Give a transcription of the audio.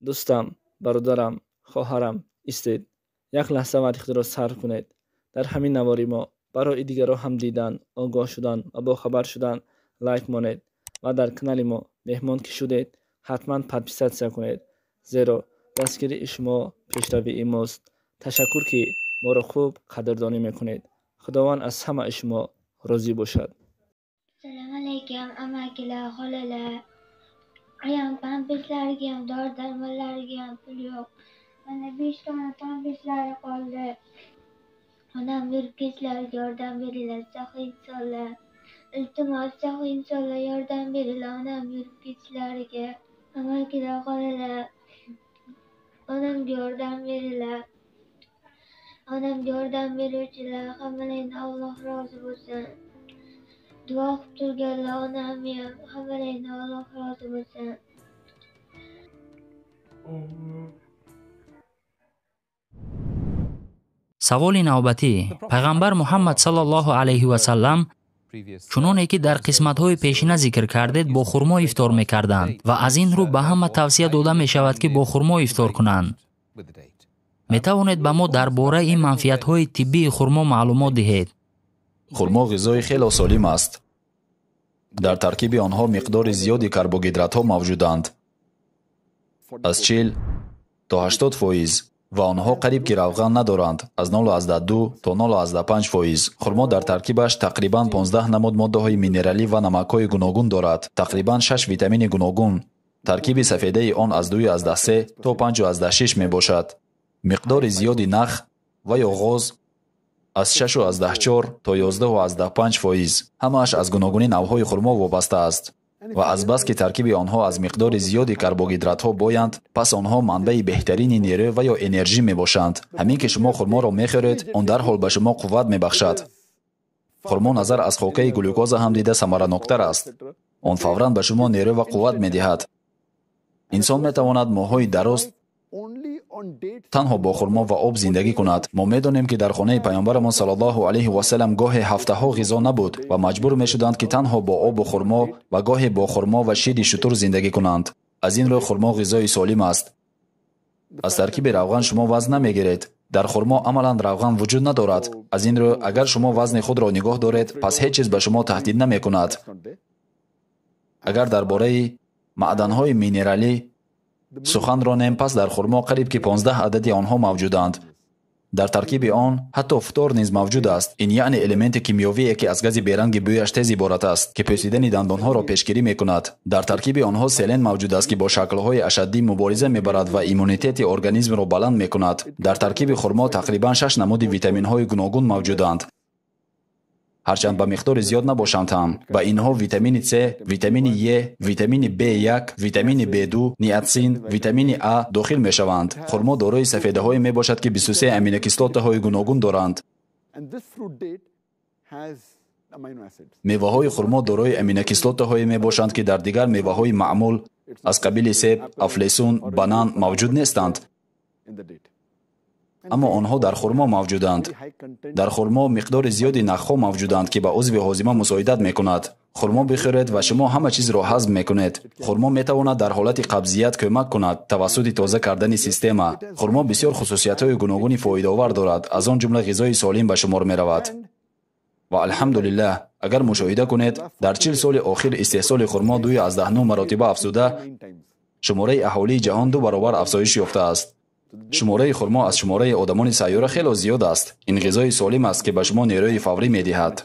دوستم، برادرم، خواهرم استید. یک لحظه وقتی را صرف کنید. در همین نواری ما برای دیگران هم دیدن، آگاه شدن و با خبر شدن لایک مانید و در کانال ما مهمان که شدید حتما پادپیساتسیا کنید، زیرا دستگیری شما پیشروی ماست. تشکر که ما را خوب قدردانی میکنید. خداوند از همه شما راضی باشد. Selam aleyküm, amakila, halala. Ayağım pampişlergiyim, dört dermalargiyim, pul yok. Bana 5 tane pampişler kaldı. Anam bir kişiler yardım verirler, sakın sola. İltimas sakın sola yardım verirler, anam bir kişilerge. Amakila, halala. Anam yardım verirler. Anam yardım verirler, hamaleyin Allah razı olsun. Dua turgalla onamiyam, hamaleyin Allah razı olsun. سوال نوبتی پیغمبر محمد صلی الله علیه و سلم چنانه که در قسمت‌های پیشینه ذکر کردید با خرما افطار می‌کردند و از این رو به همه توصیه داده می‌شود که با خرما افطار کنند. می‌توانید به ما درباره این منفعت‌های طبی خرما معلومات دهید؟ خرما غذای خیلی سالم است. در ترکیب آنها مقدار زیادی کربوهیدرات‌ها موجودند. از 40 تا 80% و آنها قریب که روغن ندارند، از 0.2 تا 0.5%. خرما در ترکیبش تقریباً 15 نماد ماده‌های مینرالی و نمک‌های گوناگون دارد. تقریباً 6 ویتامین گوناگون. ترکیب سفیده آن از 2.3 تا 5.6 میباشد. مقدار زیادی نخ و یا غاز از 6.4 تا 11.5%. همه‌اش از گوناگونی نوع‌های خرما وابسته است. و از بس که ترکیب آنها از مقدار زیادی کربوهیدرات‌ها بایند، پس آنها منبع بهترین نیرو و یا انرژی میباشند. همین که شما خرما را میخورید، آن در حال به شما قوت میبخشد. خرما نظر از خوکه گلوکوز هم دیده ثمره‌ناک‌تر است. آن فوراً به شما نیرو و قوت میدهد. انسان میتواند ماه‌های دراز تنها با خرما و آب زندگی کند. ما میدانیم که در خانه پیامبرمان صلی الله علیه و سلم گاهی هفته‌ها غذا نبود و مجبور میشدند که تنها با آب و خرما و گاهی با خرما و شیر شتر زندگی کنند. از این رو خرما غذای سالم است. از ترکیب روغن شما وزن نمیگیرید. در خرما عملاً روغن وجود ندارد. از این رو اگر شما وزن خود را نگاه دارید، پس هیچ چیز به شما تهدید نمیکند. اگر درباره معدن‌های مینرالی سخن رانیم، پس در خرما قریب که 15 عددی آنها موجودند. در ترکیب آن حتی فطور نیز موجود است. این یعنی الیمنت کیمیایی که از گاز بیرنگ بویش تیز عبارت است که پوسیدن دندانها را پیشگیری میکند. در ترکیب آنها سلن موجود است که با شکل‌های اشدی مبارزه میبرد و ایمونیته ارگانیسم را بلند میکند. در ترکیب خرما تقریبا 6 نماد ویتامین‌های گوناگون موجودند. هرچند به مقدار زیاد نباشند هم. و اینها ویتامین C، ویتامین E، ویتامین B1، ویتامین B2، نیاتسین، ویتامین A داخل می شوند. خرما دارای سفیده های می باشد که 23 امینوکیسلات های گوناگون دارند. میوه های خرما دارای امینوکیسلات های می باشند که در دیگر میوه های معمول از قبیل سیب، افلیسون، بانان موجود نیستند. اما آنها در خرما موجودند. در خرما مقدار زیادی نخ‌ها موجودند که به عضو هاضمه مساعدت میکند. خرما بخورید و شما همه چیز را هضم میکنید. خرما میتواند در حالت قبضیت کمک کند توسط تازه کردن سیستم. خرما بسیار خصوصیت‌های گوناگون فایده‌آور دارد، از آن جمله غذای سالم به شمار میرود. و الحمدلله اگر مشاهده کنید در 40 سال اخیر استحصال خرما 2.9 مراتبه افزوده، شماره اهالی جهان 2 برابر افزایش یافته است. شماره خرما از شماره آدمان سیاره خیلی زیاد است. این غذای سالم است که به شما نیروی فوری می‌دهد.